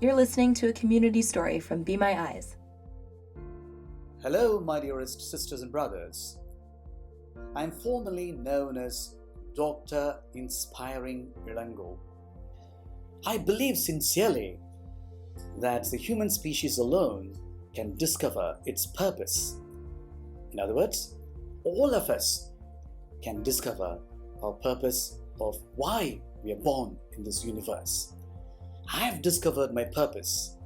You're listening to a community story from Be My Eyes. Hello, my dearest sisters and brothers. I'm formerly known as Dr. Inspiring Ilango. I believe sincerely that the human species alone can discover its purpose. In other words, all of us can discover our purpose of why we are born in this universe. I have discovered my purpose.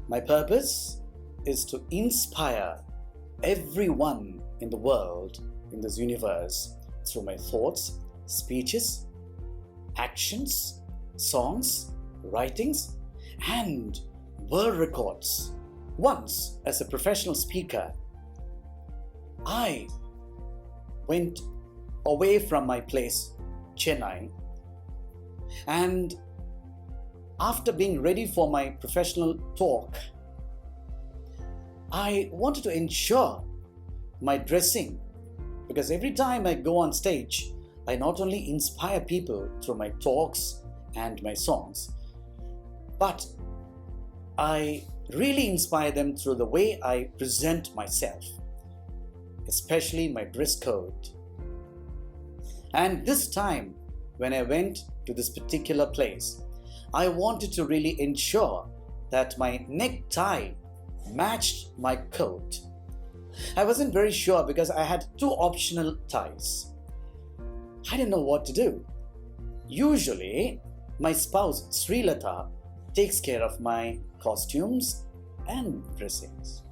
My purpose is to inspire everyone in the world, in this universe, through my thoughts, speeches, actions, songs, writings, and world records. Once, as a professional speaker, I went away from my place, Chennai, and after being ready for my professional talk, I wanted to ensure my dressing, because every time I go on stage, I not only inspire people through my talks and my songs, but I really inspire them through the way I present myself, especially my dress code. And this time, when I went to this particular place, I wanted to really ensure that my necktie matched my coat. I wasn't very sure because I had two optional ties. I didn't know what to do. Usually, my spouse, Srilata, takes care of my costumes and dressings.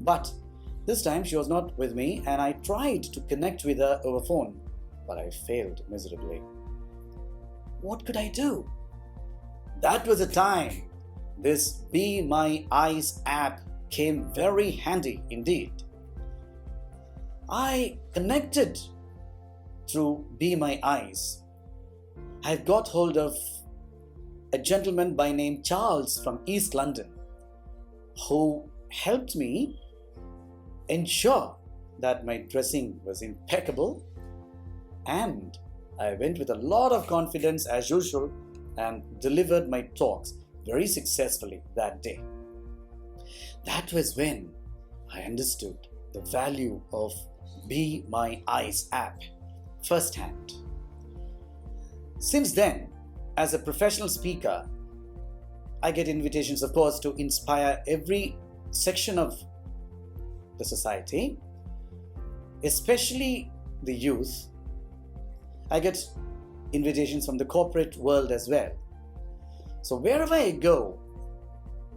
But this time she was not with me and I tried to connect with her over phone, but I failed miserably. What could I do? That was the time this Be My Eyes app came very handy indeed. I connected through Be My Eyes. I got hold of a gentleman by name Charles from East London who helped me ensure that my dressing was impeccable, and I went with a lot of confidence as usual and delivered my talks very successfully that day. That was when I understood the value of Be My Eyes app firsthand. Since then, as a professional speaker, I get invitations, of course, to inspire every section of the society, especially the youth. I get invitations from the corporate world as well. So wherever I go,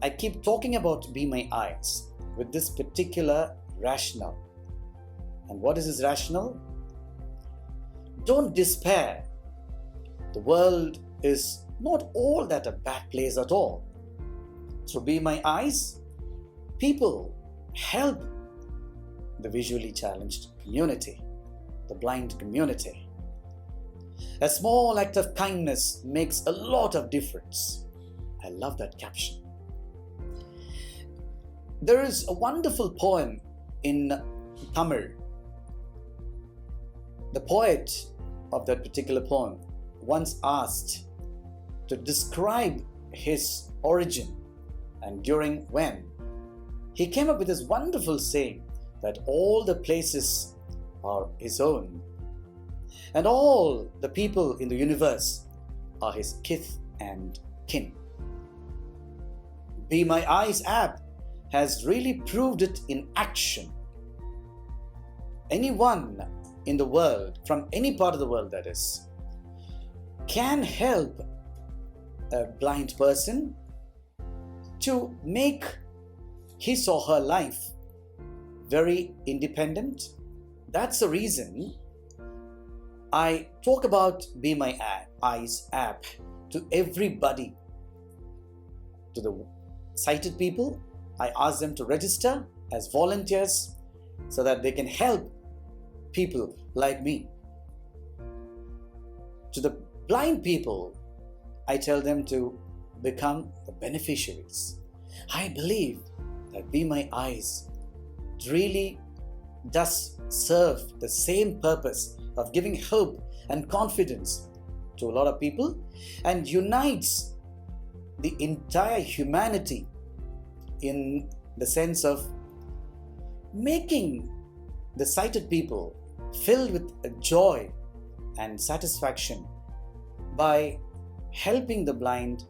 I keep talking about Be My Eyes with this particular rationale. And what is this rationale? Don't despair. The world is not all that a bad place at all. Through Be My Eyes, people help the visually challenged community, the blind community. A small act of kindness makes a lot of difference. I love that caption. There is a wonderful poem in Tamil. The poet of that particular poem once asked to describe his origin and during when. He came up with this wonderful saying that all the places are his own, and all the people in the universe are his kith and kin. Be My Eyes app has really proved it in action. Anyone in the world, from any part of the world that is, can help a blind person to make his or her life very independent. That's the reason I talk about Be My Eyes app to everybody. To the sighted people, I ask them to register as volunteers so that they can help people like me. To the blind people, I tell them to become the beneficiaries. I believe that Be My Eyes really does serve the same purpose of giving hope and confidence to a lot of people and unites the entire humanity in the sense of making the sighted people filled with joy and satisfaction by helping the blind,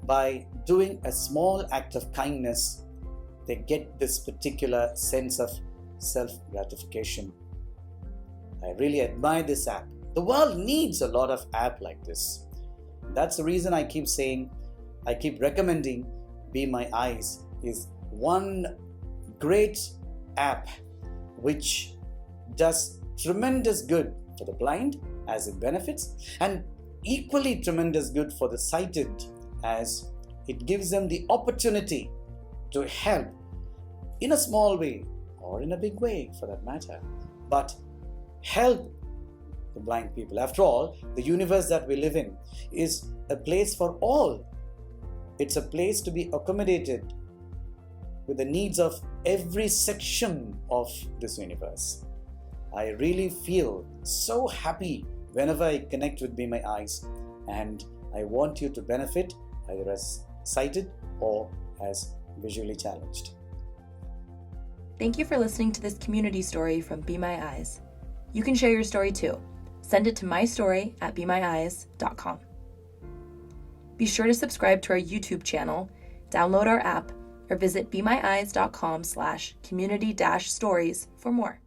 by doing a small act of kindness. They get this particular sense of self-gratification. I really admire this app. The world needs a lot of apps like this. That's the reason I keep saying, I keep recommending Be My Eyes is one great app which does tremendous good for the blind as it benefits, and equally tremendous good for the sighted as it gives them the opportunity to help in a small way or in a big way for that matter, but help the blind people. After all, the universe that we live in is a place for all. It's a place to be accommodated with the needs of every section of this universe. I really feel so happy whenever I connect with Be My Eyes, and I want you to benefit either as sighted or as visually challenged. Thank you for listening to this community story from Be My Eyes. You can share your story too. Send it to mystory@bemyeyes.com. Be sure to subscribe to our YouTube channel, download our app, or visit bemyeyes.com/community-stories for more.